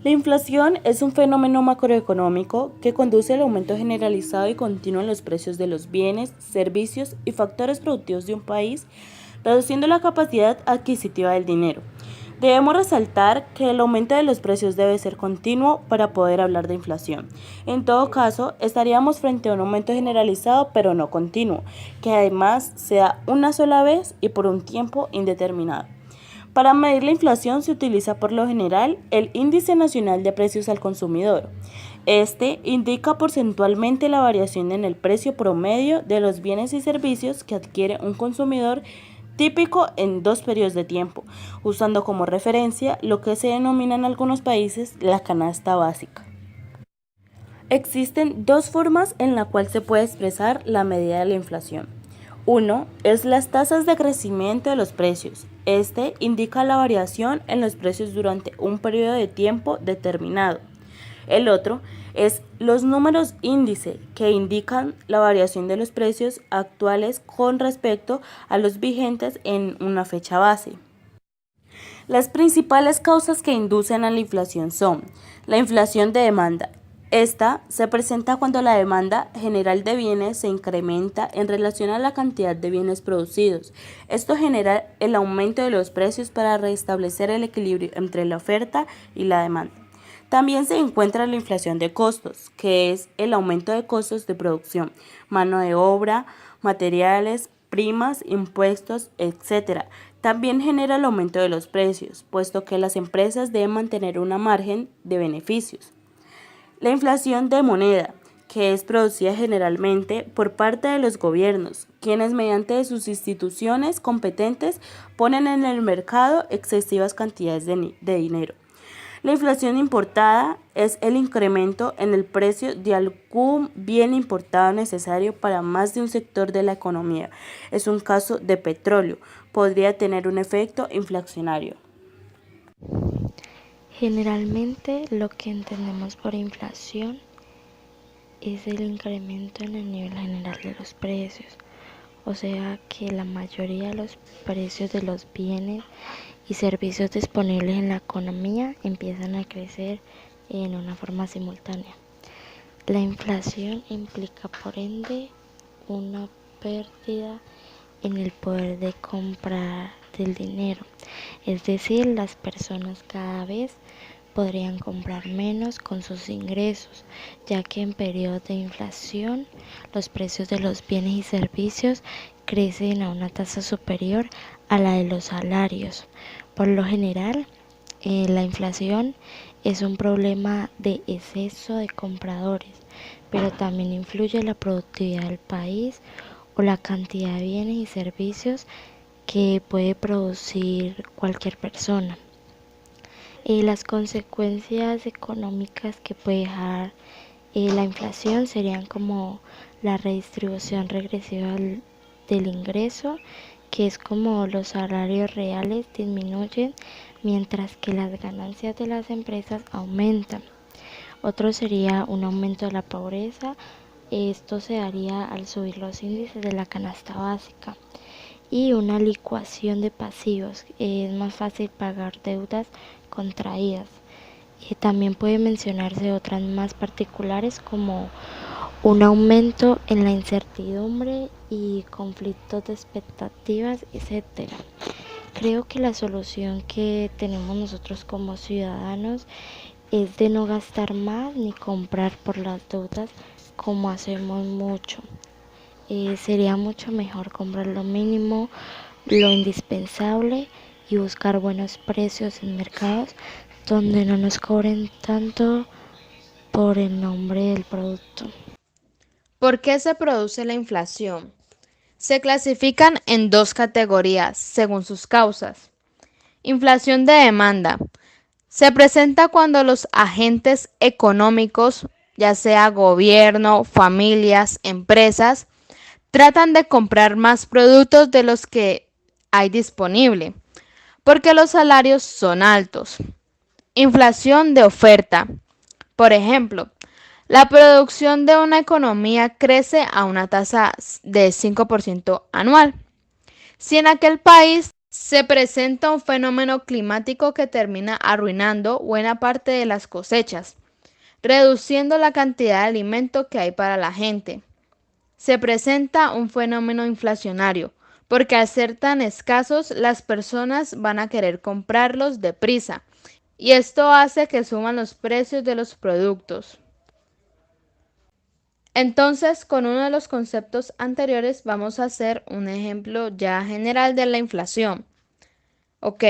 La inflación es un fenómeno macroeconómico que conduce al aumento generalizado y continuo en los precios de los bienes, servicios y factores productivos de un país, reduciendo la capacidad adquisitiva del dinero. Debemos resaltar que el aumento de los precios debe ser continuo para poder hablar de inflación. En todo caso, estaríamos frente a un aumento generalizado pero no continuo, que además se da una sola vez y por un tiempo indeterminado. Para medir la inflación se utiliza por lo general el Índice Nacional de Precios al Consumidor. Este indica porcentualmente la variación en el precio promedio de los bienes y servicios que adquiere un consumidor típico en 2 periodos de tiempo, usando como referencia lo que se denomina en algunos países la canasta básica. Existen dos formas en la cual se puede expresar la medida de la inflación. Uno es las tasas de crecimiento de los precios. Este indica la variación en los precios durante un periodo de tiempo determinado. El otro es los números índice, que indican la variación de los precios actuales con respecto a los vigentes en una fecha base. Las principales causas que inducen a la inflación son la inflación de demanda. Esta se presenta cuando la demanda general de bienes se incrementa en relación a la cantidad de bienes producidos. Esto genera el aumento de los precios para restablecer el equilibrio entre la oferta y la demanda. También se encuentra la inflación de costos, que es el aumento de costos de producción, mano de obra, materiales, primas, impuestos, etc. También genera el aumento de los precios, puesto que las empresas deben mantener una margen de beneficios. La inflación de moneda, que es producida generalmente por parte de los gobiernos, quienes mediante sus instituciones competentes ponen en el mercado excesivas cantidades de dinero. La inflación importada es el incremento en el precio de algún bien importado necesario para más de un sector de la economía. Es un caso de petróleo. Podría tener un efecto inflacionario. Generalmente lo que entendemos por inflación es el incremento en el nivel general de los precios, o sea que la mayoría de los precios de los bienes y servicios disponibles en la economía empiezan a crecer en una forma simultánea. La inflación implica por ende una pérdida en el poder de compra del dinero, es decir, las personas cada vez podrían comprar menos con sus ingresos, ya que en periodos de inflación los precios de los bienes y servicios crecen a una tasa superior a la de los salarios. Por lo general, la inflación es un problema de exceso de compradores, pero también influye la productividad del país o la cantidad de bienes y servicios que puede producir cualquier persona. Las consecuencias económicas que puede dejar la inflación serían como la redistribución regresiva del ingreso, que es como los salarios reales disminuyen mientras que las ganancias de las empresas aumentan. Otro sería un aumento de la pobreza. Esto se daría al subir los índices de la canasta básica. Y una licuación de pasivos. Es más fácil pagar deudas contraídas. También puede mencionarse otras más particulares como un aumento en la incertidumbre y conflictos de expectativas, etcétera. Creo que la solución que tenemos nosotros como ciudadanos es de no gastar más ni comprar por las deudas como hacemos mucho. Sería mucho mejor comprar lo mínimo, lo indispensable y buscar buenos precios en mercados donde no nos cobren tanto por el nombre del producto. ¿Por qué se produce la inflación? Se clasifican en dos categorías según sus causas. Inflación de demanda. Se presenta cuando los agentes económicos, ya sea gobierno, familias, empresas, tratan de comprar más productos de los que hay disponible, porque los salarios son altos. Inflación de oferta. Por ejemplo, la producción de una economía crece a una tasa de 5% anual. Si en aquel país se presenta un fenómeno climático que termina arruinando buena parte de las cosechas, reduciendo la cantidad de alimento que hay para la gente. Se presenta un fenómeno inflacionario, porque al ser tan escasos, las personas van a querer comprarlos deprisa, y esto hace que suban los precios de los productos. Entonces, con uno de los conceptos anteriores, vamos a hacer un ejemplo ya general de la inflación. Ok,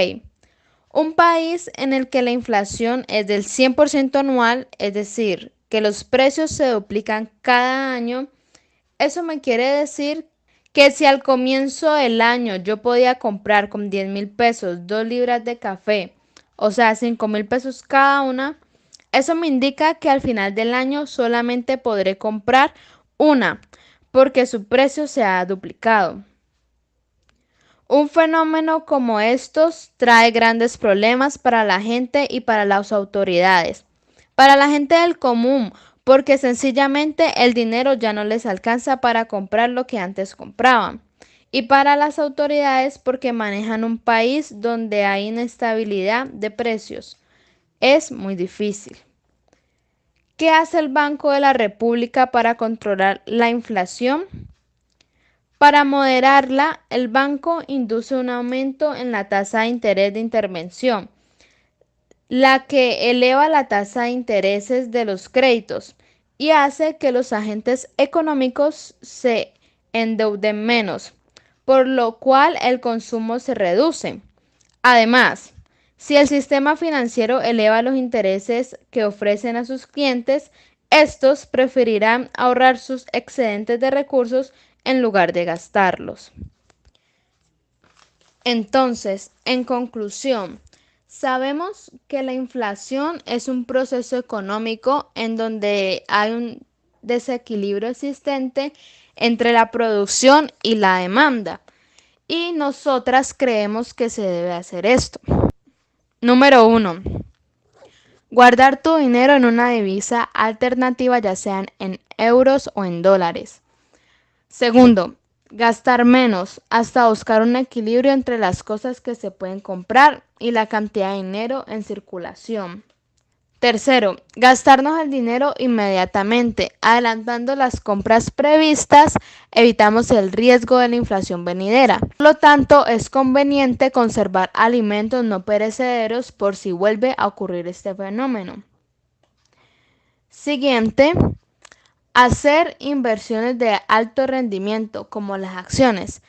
un país en el que la inflación es del 100% anual, es decir, que los precios se duplican cada año. Eso me quiere decir que si al comienzo del año yo podía comprar con 10.000 pesos 2 libras de café, o sea, 5.000 pesos cada una, eso me indica que al final del año solamente podré comprar una, porque su precio se ha duplicado. Un fenómeno como estos trae grandes problemas para la gente y para las autoridades. Para la gente del común, porque sencillamente el dinero ya no les alcanza para comprar lo que antes compraban. Y para las autoridades, porque manejan un país donde hay inestabilidad de precios. Es muy difícil. ¿Qué hace el Banco de la República para controlar la inflación? Para moderarla, el banco induce un aumento en la tasa de interés de intervención, la que eleva la tasa de intereses de los créditos y hace que los agentes económicos se endeuden menos, por lo cual el consumo se reduce. Además, si el sistema financiero eleva los intereses que ofrecen a sus clientes, estos preferirán ahorrar sus excedentes de recursos en lugar de gastarlos. Entonces, en conclusión, sabemos que la inflación es un proceso económico en donde hay un desequilibrio existente entre la producción y la demanda. Y nosotras creemos que se debe hacer esto. Número 1. Guardar tu dinero en una divisa alternativa, ya sean en euros o en dólares. Segundo, gastar menos hasta buscar un equilibrio entre las cosas que se pueden comprar y la cantidad de dinero en circulación. Tercero, gastarnos el dinero inmediatamente. Adelantando las compras previstas, evitamos el riesgo de la inflación venidera. Por lo tanto, es conveniente conservar alimentos no perecederos por si vuelve a ocurrir este fenómeno. Siguiente, hacer inversiones de alto rendimiento como las acciones.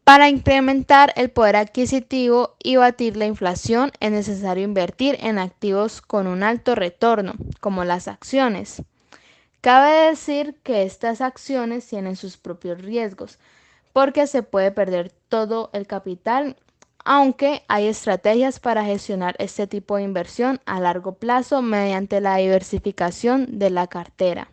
Para incrementar el poder adquisitivo y batir la inflación es necesario invertir en activos con un alto retorno, como las acciones. Cabe decir que estas acciones tienen sus propios riesgos, porque se puede perder todo el capital, aunque hay estrategias para gestionar este tipo de inversión a largo plazo mediante la diversificación de la cartera.